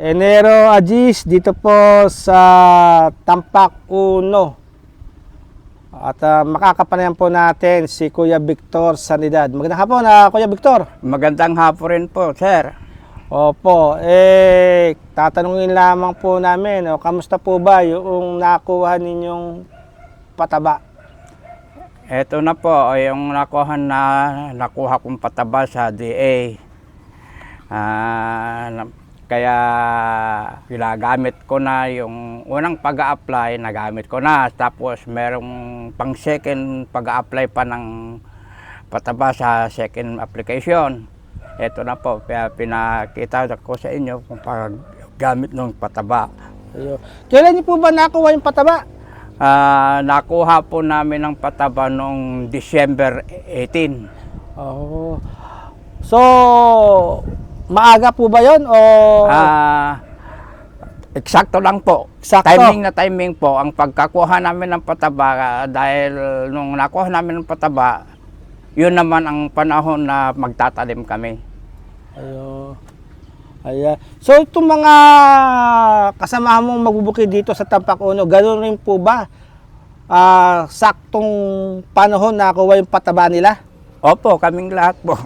Enero Agis dito po sa Tampak 1. At makakapanayan po natin si Kuya Victor Sanidad. Magandang hapon, Kuya Victor. Magandang hapon rin po, sir. Opo, tatanungin lamang po namin, kamusta po ba yung nakuha ninyong pataba? Ito na po, yung nakuha kong pataba sa DA. Kaya ginagamit ko na yung unang pag-a-apply, nagamit ko na. Tapos merong pang second pag-a-apply pa ng pataba sa second application. Ito na po, kaya pinakita ko sa inyo kung paggamit ng pataba. Ayun. Kailan niyo po ba nakuha yung pataba? Nakuha po namin ng pataba noong December 18. Oh. So, maaga po ba yun o? Eksakto lang po. Sakto. Timing na timing po ang pagkakuha namin ng pataba dahil nung nakuha namin ng pataba, yun naman ang panahon na magtatalim kami. Ayun. Ayan. So itong mga kasamahan mong magbubukid dito sa Tampak 1, gano'n rin po ba? Saktong panahon na nakuha yung pataba nila? Opo, kaming lahat po.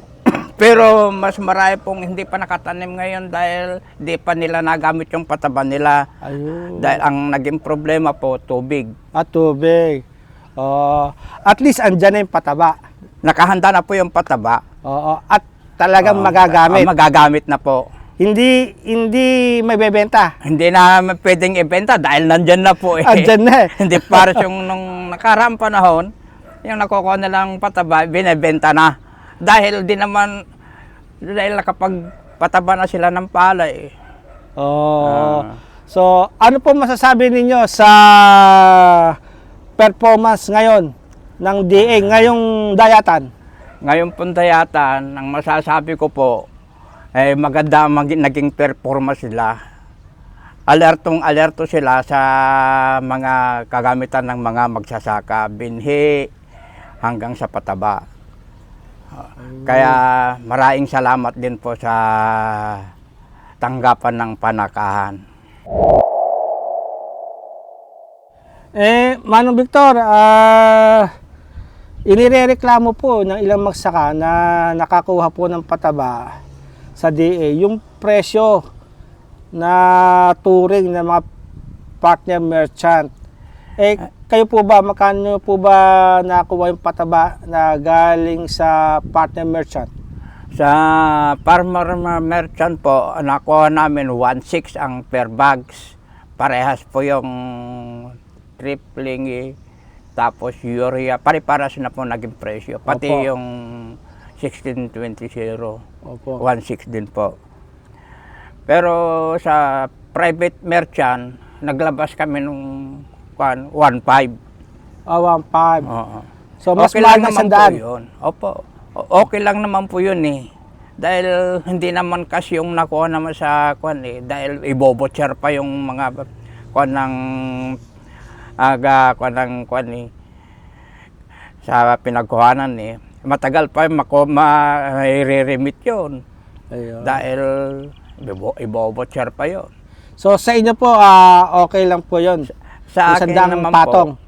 Pero mas marami pong hindi pa nakatanim ngayon dahil di pa nila nagamit yung pataba nila. Ayun. Dahil ang naging problema po, tubig. At tubig. At least andyan na yung pataba. Nakahanda na po yung pataba. Oo. At talagang magagamit. Magagamit na po. Hindi may bebenta. Hindi na pwedeng ibenta dahil nandyan na po eh. Andyan na eh. Hindi para yung nung nakaraang panahon, yung nakukuha nilang pataba, binibenta na. Dahil nakapag pataba na sila ng palay. So, ano po masasabi ninyo sa performance ngayon ng DA, ngayong dayatan? Ngayon pong dayatan, ang masasabi ko po, maganda naging performance sila. Alerto sila sa mga kagamitan ng mga magsasaka, binhi, hanggang sa pataba. Kaya maraming salamat din po sa tanggapan ng panakahan. Manong Victor, inirereklamo po ng ilang magsaka na nakakuha po ng pataba sa DA, yung presyo na turing ng mga partner merchant. Kayo po ba, magkano po ba nakuha yung pataba na galing sa partner merchant? Sa farmer merchant po, nakuha namin 1.6 ang per bags. Parehas po yung tripling, tapos urea, pare-paras na po naging presyo. Pati Opo. yung 1620, Opo. 1.6 din po. Pero sa private merchant, naglabas kami nung 1.5. 1.5. Oo. So, mas okay mahal lang na naman 100. po yun. Opo. Okay lang naman po yun eh. Dahil hindi naman kasi yung nakuha naman sa kwan eh. Dahil ibobotcher pa yung mga kwan ng kwan eh. Sa pinagkuhanan eh. Matagal pa i-remit yun. Ayun. Dahil ibobotcher pa yun. So, sa inyo po, okay lang po yun? Sa akin Isandang naman patong. po,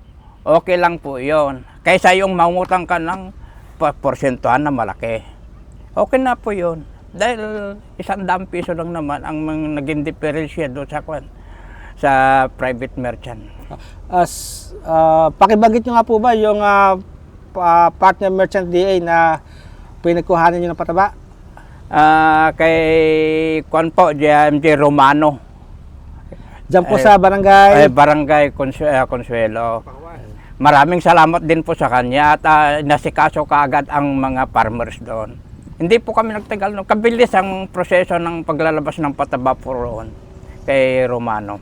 okay lang po yun. Kaysa yung mangutang ka ng porsentuhan na malaki. Okay na po yun. Dahil 100 piso lang naman ang naging diferensya doon sa private merchant. Pakibanggit nyo nga po ba yung partner merchant DA na pinagkuhanan nyo ng pataba? Kay Kwan po, JMJ Romano. Diyan po sa barangay? Barangay Consuelo. Maraming salamat din po sa kanya at nasikaso kaagad ang mga farmers doon. Hindi po kami nagtagal. Kabilis ang proseso ng paglalabas ng pataba po roon kay Romano.